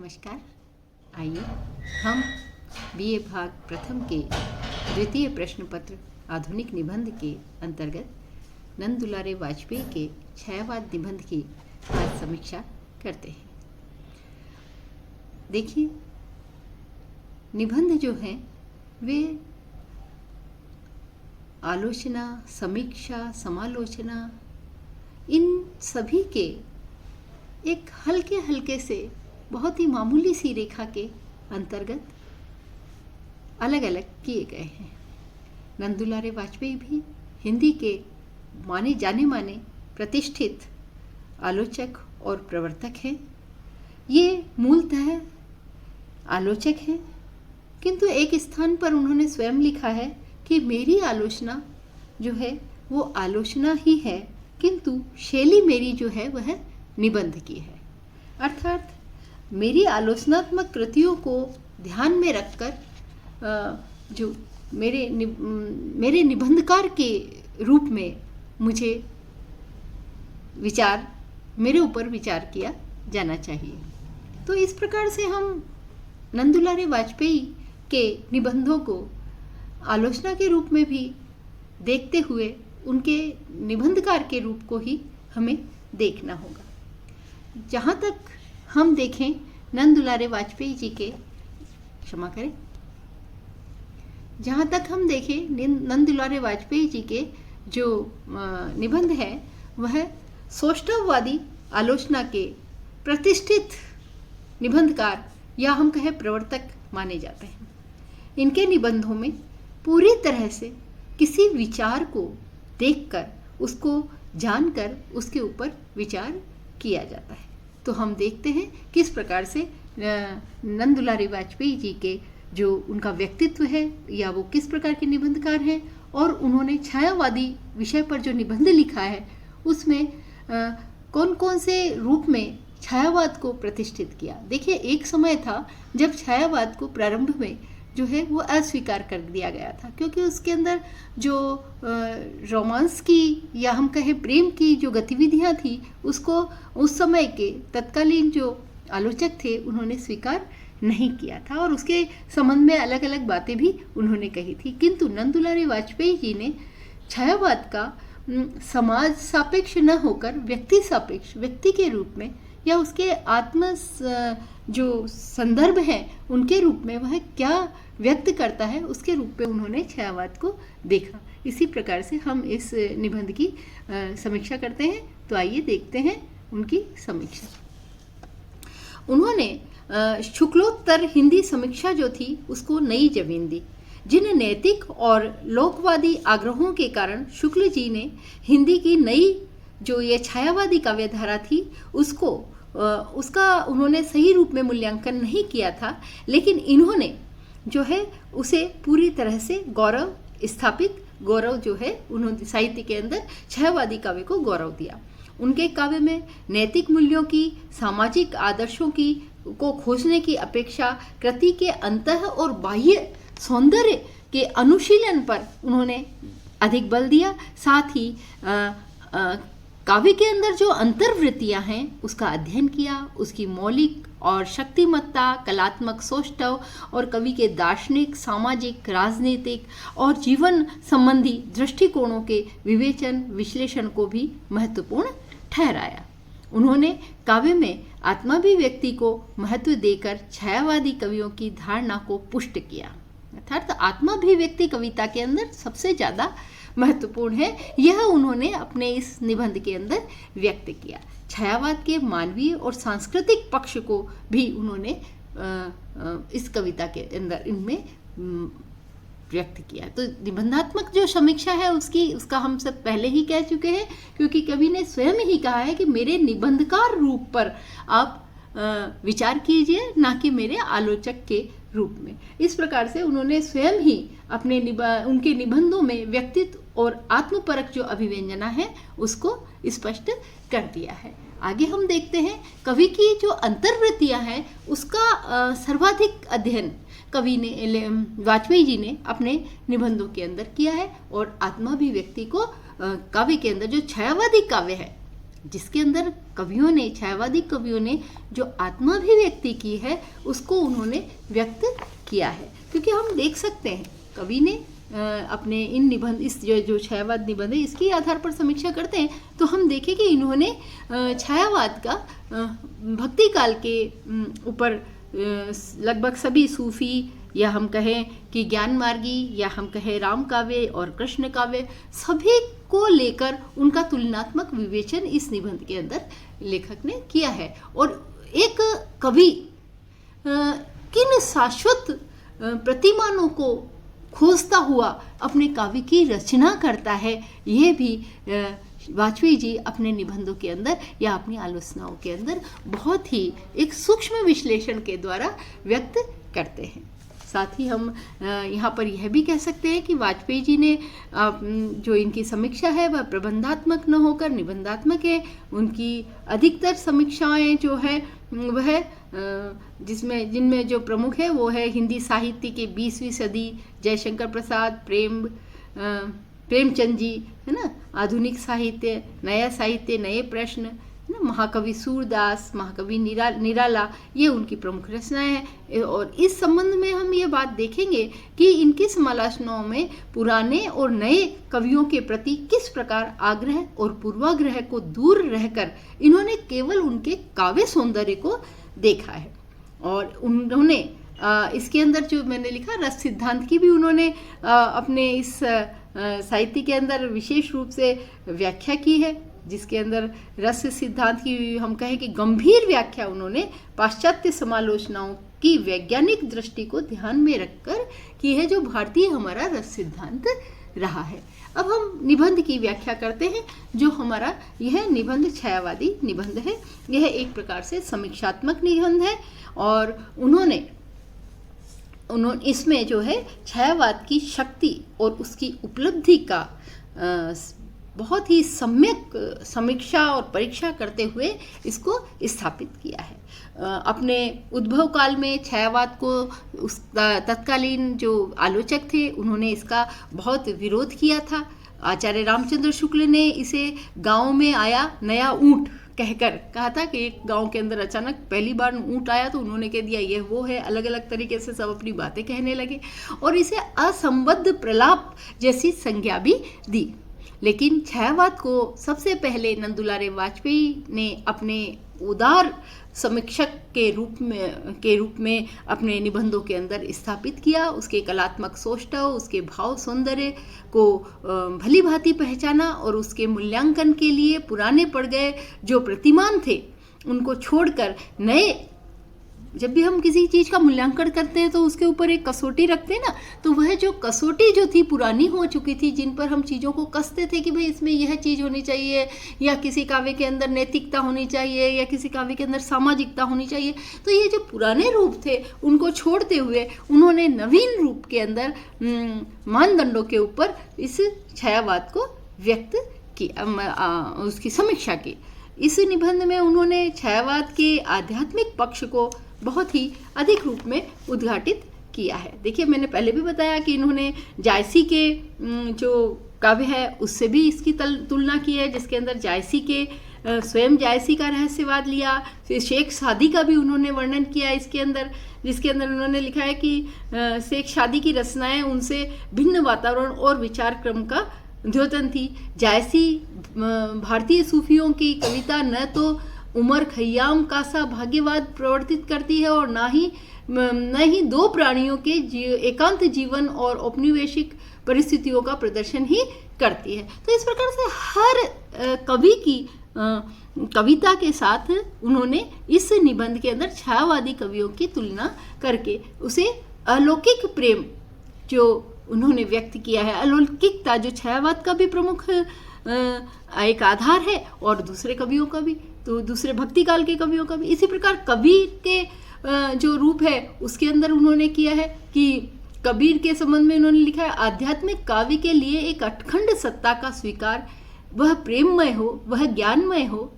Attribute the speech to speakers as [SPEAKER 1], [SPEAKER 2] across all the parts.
[SPEAKER 1] नमस्कार। आइए हम बीए भाग प्रथम के द्वितीय प्रश्न पत्र आधुनिक निबंध के अंतर्गत नंद दुलारे वाजपेयी के छायावाद निबंध की आज समीक्षा करते हैं। देखिए, निबंध जो हैं वे आलोचना, समीक्षा, समालोचना, इन सभी के एक हल्के हल्के से बहुत ही मामूली सी रेखा के अंतर्गत अलग अलग किए गए हैं। नंद दुलारे वाजपेयी भी हिंदी के माने जाने माने प्रतिष्ठित आलोचक और प्रवर्तक हैं। ये मूलतः आलोचक हैं, किंतु एक स्थान पर उन्होंने स्वयं लिखा है कि मेरी आलोचना जो है वो आलोचना ही है, किंतु शैली मेरी जो है वह निबंध की है। अर्थात मेरी आलोचनात्मक कृतियों को ध्यान में रखकर जो मेरे निबंधकार के रूप में मुझे मेरे ऊपर विचार किया जाना चाहिए। तो इस प्रकार से हम नंद दुलारे वाजपेयी के निबंधों को आलोचना के रूप में भी देखते हुए उनके निबंधकार के रूप को ही हमें देखना होगा। जहाँ तक हम देखें नंद दुलारे वाजपेयी जी के जहाँ तक हम देखें नंद दुलारे वाजपेयी जी के जो निबंध है वह सौष्ठववादी आलोचना के प्रतिष्ठित निबंधकार या हम कहें प्रवर्तक माने जाते हैं। इनके निबंधों में पूरी तरह से किसी विचार को देखकर, उसको जानकर उसके ऊपर विचार किया जाता है। तो हम देखते हैं किस प्रकार से नंद दुलारे वाजपेयी जी के जो उनका व्यक्तित्व है या वो किस प्रकार के निबंधकार हैं, और उन्होंने छायावादी विषय पर जो निबंध लिखा है उसमें कौन कौन से रूप में छायावाद को प्रतिष्ठित किया। देखिए, एक समय था जब छायावाद को प्रारंभ में जो है वो अस्वीकार कर दिया गया था, क्योंकि उसके अंदर जो रोमांस की या हम कहें प्रेम की जो गतिविधियां थी उसको उस समय के तत्कालीन जो आलोचक थे उन्होंने स्वीकार नहीं किया था, और उसके संबंध में अलग अलग बातें भी उन्होंने कही थी। किंतु नंद दुलारे वाजपेयी जी ने छायावाद का समाज सापेक्ष न होकर व्यक्ति सापेक्ष, व्यक्ति के रूप में या उसके आत्म जो संदर्भ हैं उनके रूप में वह क्या व्यक्त करता है उसके रूप में उन्होंने छायावाद को देखा। इसी प्रकार से हम इस निबंध की समीक्षा करते हैं। तो आइए देखते हैं उनकी समीक्षा। उन्होंने शुक्लोत्तर हिंदी समीक्षा जो थी उसको नई जमीन दी। जिन नैतिक और लोकवादी आग्रहों के कारण शुक्ल जी ने हिंदी की नई जो ये छायावादी काव्यधारा थी उसका उन्होंने सही रूप में मूल्यांकन नहीं किया था, लेकिन इन्होंने जो है उसे पूरी तरह से गौरव जो है उन्होंने साहित्य के अंदर छायावादी काव्य को गौरव दिया। उनके काव्य में नैतिक मूल्यों की, सामाजिक आदर्शों की को खोजने की अपेक्षा कृति के अंतः और बाह्य सौंदर्य के अनुशीलन पर उन्होंने अधिक बल दिया। साथ ही काव्य के अंदर जो अंतर्वृत्तियां हैं उसका अध्ययन किया, उसकी मौलिक और शक्तिमत्ता, कलात्मक सौष्ठव और कवि के दार्शनिक, सामाजिक, राजनीतिक और जीवन संबंधी दृष्टिकोणों के विवेचन विश्लेषण को भी महत्वपूर्ण ठहराया। उन्होंने काव्य में आत्माभिव्यक्ति को महत्व देकर छायावादी कवियों की धारणा को पुष्ट किया। अर्थात आत्माभिव्यक्ति कविता के अंदर सबसे ज़्यादा महत्वपूर्ण है, यह उन्होंने अपने इस निबंध के अंदर व्यक्त किया। छायावाद के मानवीय और सांस्कृतिक पक्ष को भी उन्होंने इस कविता के अंदर इनमें व्यक्त किया। तो निबंधात्मक जो समीक्षा है उसका हम सब पहले ही कह चुके हैं, क्योंकि कवि ने स्वयं ही कहा है कि मेरे निबंधकार रूप पर आप विचार कीजिए, ना कि मेरे आलोचक के रूप में। इस प्रकार से उन्होंने स्वयं ही अपने उनके निबंधों में व्यक्तित्व और आत्मपरक जो अभिव्यंजना है उसको स्पष्ट कर दिया है। आगे हम देखते हैं कवि की जो अंतर्वृत्तियां हैं उसका सर्वाधिक अध्ययन वाजपेयी जी ने अपने निबंधों के अंदर किया है, और आत्माभिव्यक्ति को काव्य के अंदर जो छायावादी काव्य है जिसके अंदर कवियों ने, छायावादी कवियों ने जो आत्माभिव्यक्ति की है उसको उन्होंने व्यक्त किया है। क्योंकि हम देख सकते हैं कवि ने अपने इन निबंध, इस जो छायावाद निबंध है इसके आधार पर समीक्षा करते हैं तो हम देखें कि इन्होंने छायावाद का भक्ति काल के ऊपर लगभग सभी सूफी, या हम कहें कि ज्ञान मार्गी, या हम कहें राम काव्य और कृष्ण काव्य, सभी को लेकर उनका तुलनात्मक विवेचन इस निबंध के अंदर लेखक ने किया है। और एक कवि किन शाश्वत प्रतिमानों को खोजता हुआ अपने काव्य की रचना करता है, ये भी वाजपेयी जी अपने निबंधों के अंदर या अपनी आलोचनाओं के अंदर बहुत ही एक सूक्ष्म विश्लेषण के द्वारा व्यक्त करते हैं। साथ ही हम यहाँ पर यह भी कह सकते हैं कि वाजपेयी जी ने जो इनकी समीक्षा है वह प्रबंधात्मक न होकर निबंधात्मक है। उनकी अधिकतर समीक्षाएं जो है वह जिनमें जो प्रमुख है वो है हिंदी साहित्य के 20वीं सदी, जयशंकर प्रसाद, प्रेमचंद जी, है ना, आधुनिक साहित्य, नया साहित्य, नए प्रश्न, है ना, महाकवि सूरदास, महाकवि निराला, ये उनकी प्रमुख रचनाएं हैं। और इस संबंध में हम ये बात देखेंगे कि इनकी समालोचनाओं में पुराने और नए कवियों के प्रति किस प्रकार आग्रह और पूर्वाग्रह को दूर रहकर इन्होंने केवल उनके काव्य सौंदर्य को देखा है। और उन्होंने इसके अंदर जो मैंने लिखा रस सिद्धांत की भी उन्होंने अपने इस साहित्य के अंदर विशेष रूप से व्याख्या की है, जिसके अंदर रस सिद्धांत की हम कहें कि गंभीर व्याख्या उन्होंने पाश्चात्य समालोचनाओं की वैज्ञानिक दृष्टि को ध्यान में रखकर की है, जो भारतीय हमारा रस सिद्धांत रहा है। अब हम निबंध की व्याख्या करते हैं। जो हमारा यह निबंध छायावादी निबंध है, यह एक प्रकार से समीक्षात्मक निबंध है और उन्होंने इसमें जो है छायावाद की शक्ति और उसकी उपलब्धि का बहुत ही सम्यक समीक्षा और परीक्षा करते हुए इसको स्थापित किया है। अपने उद्भव काल में छायावाद को उस तत्कालीन जो आलोचक थे उन्होंने इसका बहुत विरोध किया था। आचार्य रामचंद्र शुक्ल ने इसे गांव में आया नया ऊंट कहकर कहा था कि एक गांव के अंदर अचानक पहली बार ऊंट आया तो उन्होंने कह दिया ये वो है, अलग अलग तरीके से सब अपनी बातें कहने लगे और इसे असंबद्ध प्रलाप जैसी संज्ञा भी दी। लेकिन छायावाद को सबसे पहले नंदुलारे वाजपेयी ने अपने उदार समीक्षक के रूप में अपने निबंधों के अंदर स्थापित किया। उसके कलात्मक सौष्ठव, उसके भाव सौंदर्य को भली भांति पहचाना और उसके मूल्यांकन के लिए पुराने पड़ गए जो प्रतिमान थे उनको छोड़कर नए, जब भी हम किसी चीज़ का मूल्यांकन करते हैं तो उसके ऊपर एक कसौटी रखते हैं ना, तो वह जो कसौटी जो थी पुरानी हो चुकी थी, जिन पर हम चीज़ों को कसते थे कि भाई इसमें यह चीज़ होनी चाहिए या किसी काव्य के अंदर नैतिकता होनी चाहिए या किसी काव्य के अंदर सामाजिकता होनी चाहिए, तो ये जो पुराने रूप थे उनको छोड़ते हुए उन्होंने नवीन रूप के अंदर मानदंडों के ऊपर इस छायावाद को व्यक्त किया, उसकी समीक्षा की। इस निबंध में उन्होंने छायावाद के आध्यात्मिक पक्ष को बहुत ही अधिक रूप में उद्घाटित किया है। देखिए मैंने पहले भी बताया कि इन्होंने जायसी के जो काव्य है उससे भी इसकी तुलना की है, जिसके अंदर जायसी के स्वयं जायसी का रहस्यवाद लिया। फिर शेख सादी का भी उन्होंने वर्णन किया इसके अंदर, जिसके अंदर उन्होंने लिखा है कि शेख सादी की रचनाएं उनसे भिन्न वातावरण और विचार क्रम का द्योतन थी। जायसी भारतीय सूफियों की कविता न तो उमर खय्याम का सा भाग्यवाद प्रवर्तित करती है और न ही दो प्राणियों के एकांत जीवन और औपनिवेशिक परिस्थितियों का प्रदर्शन ही करती है। तो इस प्रकार से हर कवि की कविता के साथ उन्होंने इस निबंध के अंदर छायावादी कवियों की तुलना करके उसे अलौकिक प्रेम जो उन्होंने व्यक्त किया है, अलौकिकता जो छायावाद का भी प्रमुख एक आधार है और दूसरे कवियों का भी, तो दूसरे भक्ति काल के कवियों का भी इसी प्रकार कबीर के जो रूप है उसके अंदर उन्होंने किया है कि कबीर के संबंध में उन्होंने लिखा है आध्यात्मिक काव्य के लिए एक अखंड सत्ता का स्वीकार, वह प्रेममय हो, वह ज्ञानमय हो,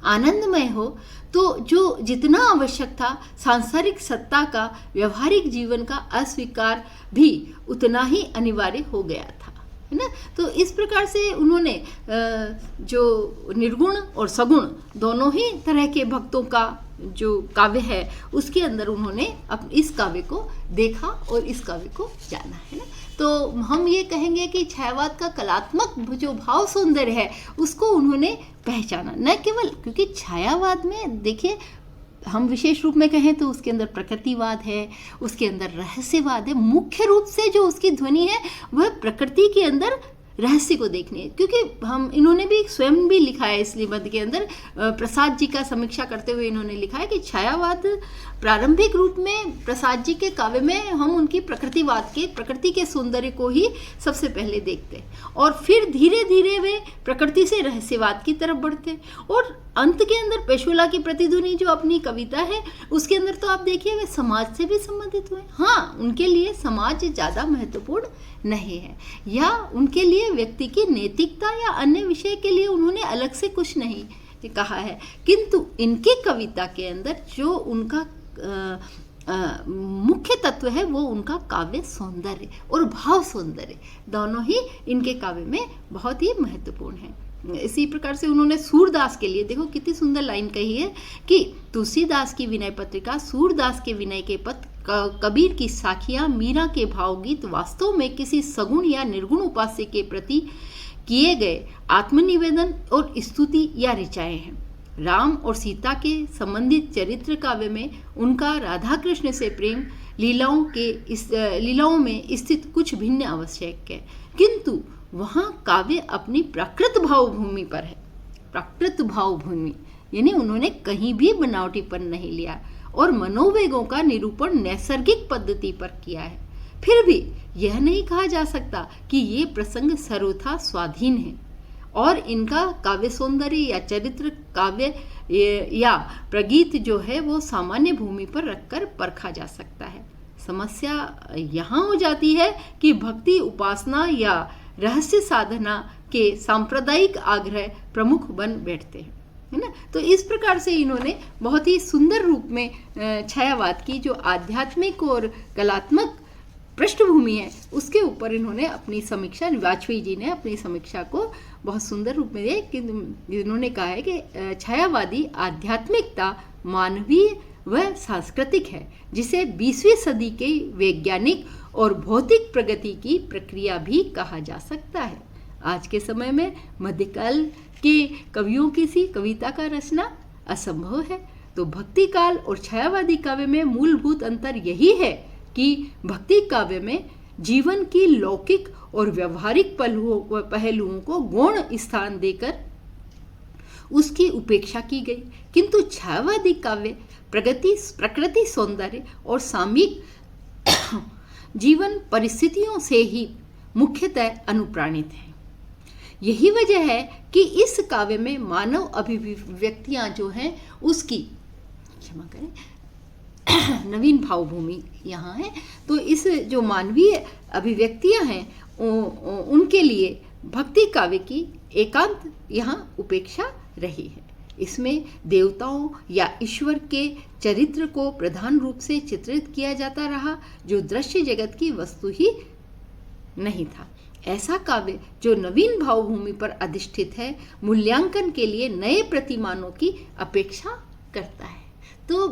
[SPEAKER 1] आनंदमय हो, तो जो जितना आवश्यक था सांसारिक सत्ता का व्यवहारिक जीवन का अस्वीकार भी उतना ही अनिवार्य हो गया था। है ना। तो इस प्रकार से उन्होंने जो निर्गुण और सगुण दोनों ही तरह के भक्तों का जो काव्य है उसके अंदर उन्होंने इस काव्य को देखा और इस काव्य को जाना, है ना। तो हम ये कहेंगे कि छायावाद का कलात्मक जो भाव सौंदर्य है उसको उन्होंने पहचाना, न केवल क्योंकि छायावाद में देखिए हम विशेष रूप में कहें तो उसके अंदर प्रकृतिवाद है, उसके अंदर रहस्यवाद है। मुख्य रूप से जो उसकी ध्वनि है वह प्रकृति के अंदर रहस्य को देखनी है, क्योंकि इन्होंने भी स्वयं भी लिखा है इस निबंध के अंदर, प्रसाद जी का समीक्षा करते हुए इन्होंने लिखा है कि छायावाद प्रारंभिक रूप में प्रसाद जी के काव्य में हम उनकी प्रकृति के सौंदर्य को ही सबसे पहले देखते और फिर धीरे धीरे वे प्रकृति से रहस्यवाद की तरफ बढ़ते और अंत के अंदर पेशोला की प्रतिध्वनि जो अपनी कविता है उसके अंदर तो आप देखिए वे समाज से भी संबंधित हुए। हाँ, उनके लिए समाज ज़्यादा महत्वपूर्ण नहीं है या उनके लिए व्यक्ति की नैतिकता या अन्य विषय के लिए उन्होंने अलग से कुछ नहीं कहा है, किंतु इनकी कविता के अंदर जो उनका मुख्य तत्व है वो उनका काव्य सौंदर्य और भाव सौंदर्य दोनों ही इनके काव्य में बहुत ही महत्वपूर्ण है। इसी प्रकार से उन्होंने सूरदास के लिए देखो कितनी सुंदर लाइन कही है कि तुलसीदास की विनय पत्रिका, सूरदास के विनय के पद, कबीर की साखियां, मीरा के भावगीत वास्तव में किसी सगुण या निर्गुण उपास्य के प्रति किए गए आत्मनिवेदन और स्तुति या ऋचाएं हैं। राम और सीता के संबंधित चरित्र काव्य में उनका राधा कृष्ण से प्रेम लीलाओं में स्थित कुछ भिन्न आवश्यक है, किंतु वहाँ काव्य अपनी प्राकृत भावभूमि पर है। प्राकृत भावभूमि यानी उन्होंने कहीं भी बनावटीपन नहीं लिया और मनोवेगों का निरूपण नैसर्गिक पद्धति पर किया है। फिर भी यह नहीं कहा जा सकता कि ये प्रसंग सर्वथा स्वाधीन है और इनका काव्य सौंदर्य या चरित्र काव्य या प्रगीत जो है वो सामान्य भूमि पर रखकर परखा जा सकता है। समस्या यहाँ हो जाती है कि भक्ति उपासना या रहस्य साधना के सांप्रदायिक आग्रह प्रमुख बन बैठते हैं, है ना। तो इस प्रकार से इन्होंने बहुत ही सुंदर रूप में छायावाद की जो आध्यात्मिक और कलात्मक पृष्ठभूमि है उसके ऊपर इन्होंने अपनी समीक्षा, वाजपेयी जी ने अपनी समीक्षा को बहुत सुंदर रूप में दिया कि इन्होंने कहा है कि छायावादी आध्यात्मिकता मानवीय व सांस्कृतिक है जिसे 20वीं सदी के वैज्ञानिक और भौतिक प्रगति की प्रक्रिया भी कहा जा सकता है। आज के समय में मध्यकाल के कवियों की सी कविता का रचना असंभव है, तो भक्ति काल और छायावादी काव्य में मूलभूत अंतर यही है कि भक्ति काव्य में जीवन की लौकिक और व्यवहारिक पहलुओं को गौण स्थान देकर उसकी उपेक्षा की गई, किंतु छायावादी काव्य प्रकृति सौंदर्य और सामयिक जीवन परिस्थितियों से ही मुख्यतः अनुप्राणित है। यही वजह है कि इस काव्य में मानव अभिव्यक्तियां जो हैं उसकी, क्षमा करें, नवीन भावभूमि यहाँ है, तो इस जो मानवीय अभिव्यक्तियां हैं उनके लिए भक्ति काव्य की एकांत यहाँ उपेक्षा रही है। इसमें देवताओं या ईश्वर के चरित्र को प्रधान रूप से चित्रित किया जाता रहा जो दृश्य जगत की वस्तु ही नहीं था। ऐसा काव्य जो नवीन भावभूमि पर अधिष्ठित है मूल्यांकन के लिए नए प्रतिमानों की अपेक्षा करता है। तो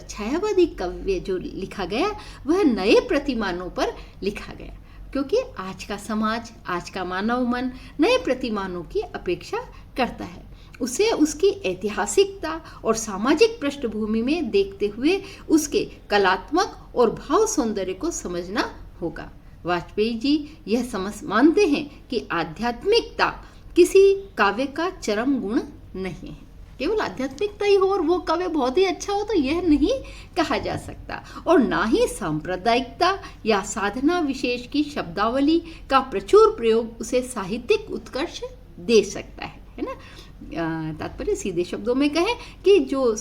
[SPEAKER 1] छायावादी काव्य जो लिखा गया वह नए प्रतिमानों पर लिखा गया, क्योंकि आज का समाज, आज का मानव मन नए प्रतिमानों की अपेक्षा करता है। उसे उसकी ऐतिहासिकता और सामाजिक पृष्ठभूमि में देखते हुए उसके कलात्मक और भाव सौंदर्य को समझना होगा। वाजपेयी जी यह मानते हैं कि आध्यात्मिकता किसी काव्य का चरम गुण नहीं है। केवल आध्यात्मिकता ही हो और वो काव्य बहुत ही अच्छा हो तो यह नहीं कहा जा सकता, और ना ही सांप्रदायिकता या साधना विशेष की शब्दावली का प्रचुर प्रयोग उसे साहित्यिक उत्कर्ष दे सकता है ना। तात्पर्य सीधे शब्दों में कहें कि जो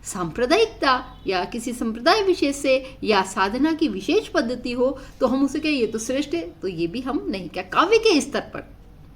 [SPEAKER 1] सांप्रदायिकता या किसी संप्रदाय विशेष से या साधना की विशेष पद्धति हो तो हम उसे कहें ये तो श्रेष्ठ है, तो ये भी हम नहीं कह, काव्य के स्तर पर,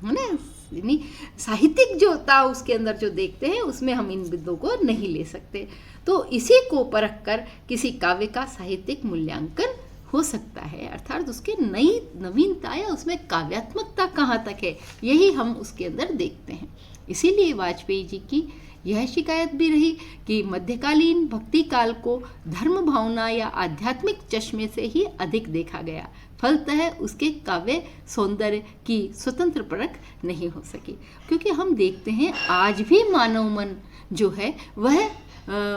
[SPEAKER 1] है ना, यानी साहित्यिक जो था उसके अंदर जो देखते हैं उसमें हम इन बिंदुओं को नहीं ले सकते। तो इसी को परख कर किसी काव्य का साहित्यिक मूल्यांकन हो सकता है, अर्थात उसके नई नवीनता या उसमें काव्यात्मकता कहाँ तक है, यही हम उसके अंदर देखते हैं। इसीलिए वाजपेयी जी की यह शिकायत भी रही कि मध्यकालीन भक्ति काल को धर्म भावना या आध्यात्मिक चश्मे से ही अधिक देखा गया, फलतः उसके काव्य सौंदर्य की स्वतंत्र परख नहीं हो सकी। क्योंकि हम देखते हैं आज भी मानव मन जो है वह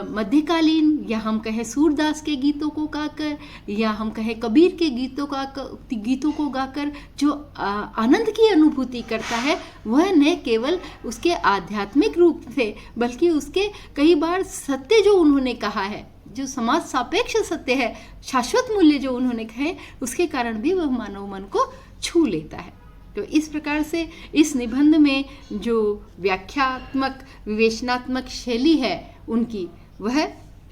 [SPEAKER 1] मध्यकालीन, या हम कहें सूरदास के गीतों को गाकर, या हम कहें कबीर के गीतों को गाकर जो आनंद की अनुभूति करता है, वह न केवल उसके आध्यात्मिक रूप से बल्कि उसके कई बार सत्य जो उन्होंने कहा है, जो समाज सापेक्ष सत्य है, शाश्वत मूल्य जो उन्होंने कहे, उसके कारण भी वह मानव मन को छू लेता है। तो इस प्रकार से इस निबंध में जो व्याख्यात्मक विवेचनात्मक शैली है उनकी, वह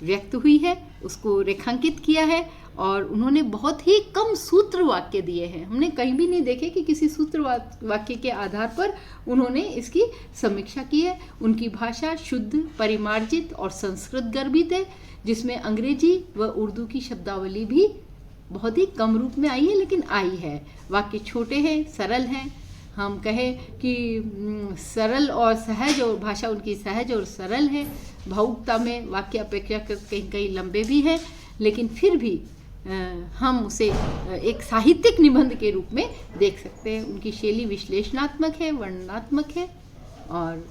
[SPEAKER 1] व्यक्त हुई है, उसको रेखांकित किया है, और उन्होंने बहुत ही कम सूत्र वाक्य दिए हैं। हमने कहीं भी नहीं देखे कि किसी सूत्र वाक्य के आधार पर उन्होंने इसकी समीक्षा की है। उनकी भाषा शुद्ध, परिमार्जित और संस्कृत गर्भित है, जिसमें अंग्रेजी व उर्दू की शब्दावली भी बहुत ही कम रूप में आई है, लेकिन आई है। वाक्य छोटे हैं, सरल हैं, हम कहें कि सरल और सहज, और भाषा उनकी सहज और सरल है। भावुकता में वाक्य अपेक्षाकृत कहीं कहीं लंबे भी हैं, लेकिन फिर भी हम उसे एक साहित्यिक निबंध के रूप में देख सकते हैं। उनकी शैली विश्लेषणात्मक है, वर्णनात्मक है और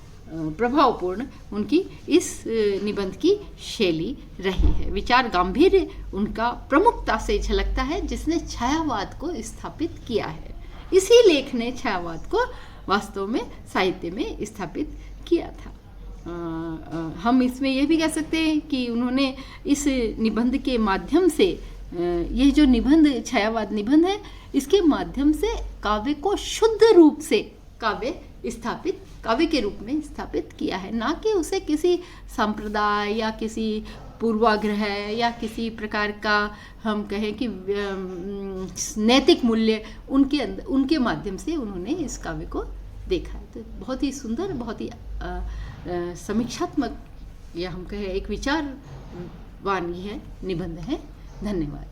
[SPEAKER 1] प्रभावपूर्ण उनकी इस निबंध की शैली रही है। विचार गांभीर्य उनका प्रमुखता से झलकता है, जिसने छायावाद को स्थापित किया है। इसी लेख ने छायावाद को वास्तव में साहित्य में स्थापित किया था। हम इसमें यह भी कह सकते हैं कि उन्होंने इस निबंध के माध्यम से, यह जो निबंध छायावाद निबंध है, इसके माध्यम से काव्य को शुद्ध रूप से काव्य के रूप में स्थापित किया है, ना कि उसे किसी संप्रदाय या किसी पूर्वाग्रह या किसी प्रकार का हम कहें कि नैतिक मूल्य उनके माध्यम से उन्होंने इस काव्य को देखा है। तो बहुत ही सुंदर, बहुत ही समीक्षात्मक, या हम कहें एक विचारवान यह निबंध है। धन्यवाद।